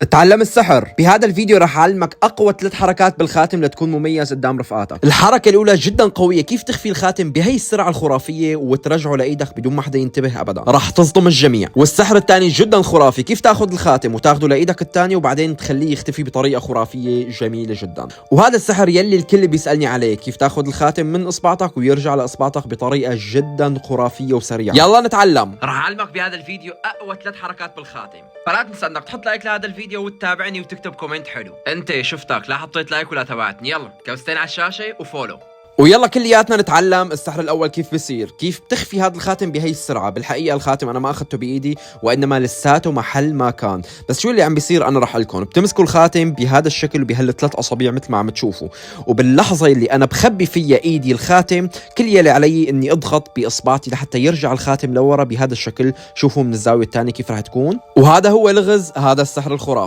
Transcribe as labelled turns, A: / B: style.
A: تعلم السحر. بهذا الفيديو راح اعلمك اقوى 3 حركات بالخاتم لتكون مميز قدام رفقاتك. الحركه الاولى جدا قويه، كيف تخفي الخاتم بهي السرعه الخرافيه وترجعه لايدك بدون ما حدا ينتبه ابدا، راح تصدم الجميع. والسحر الثاني جدا خرافي، كيف تاخذ الخاتم وتاخذه لايدك الثانيه وبعدين تخليه يختفي بطريقه خرافيه جميله جدا. وهذا السحر يلي الكل بيسالني عليه، كيف تاخذ الخاتم من اصبعتك ويرجع لاصبعتك بطريقه جدا خرافيه وسريعه. يلا نتعلم. راح اعلمك بهذا الفيديو اقوى 3 حركات بالخاتم، فلا تنسى انك تحط لايك لهذا الفيديو وتتابعني وتكتب كومنت حلو. انت شفتك لا حطيت لايك ولا تابعتني، يلا كوستين على الشاشه وفولو. ويلا كلياتنا نتعلم السحر الاول كيف بيصير، كيف تخفي هذا الخاتم بهي السرعه. بالحقيقه الخاتم انا ما اخذته بايدي وانما لساته محل ما كان، بس شو اللي عم بيصير انا راح لكم. بتمسكوا الخاتم بهذا الشكل وبهال3 اصابع مثل ما عم تشوفوا، وباللحظه اللي انا بخبي فيها ايدي الخاتم كل يلي علي اني اضغط باصبعتي لحتى يرجع الخاتم لورا بهذا الشكل. شوفوا من الزاويه الثانيه كيف راح تكون، وهذا هو لغز هذا السحر الخرافي.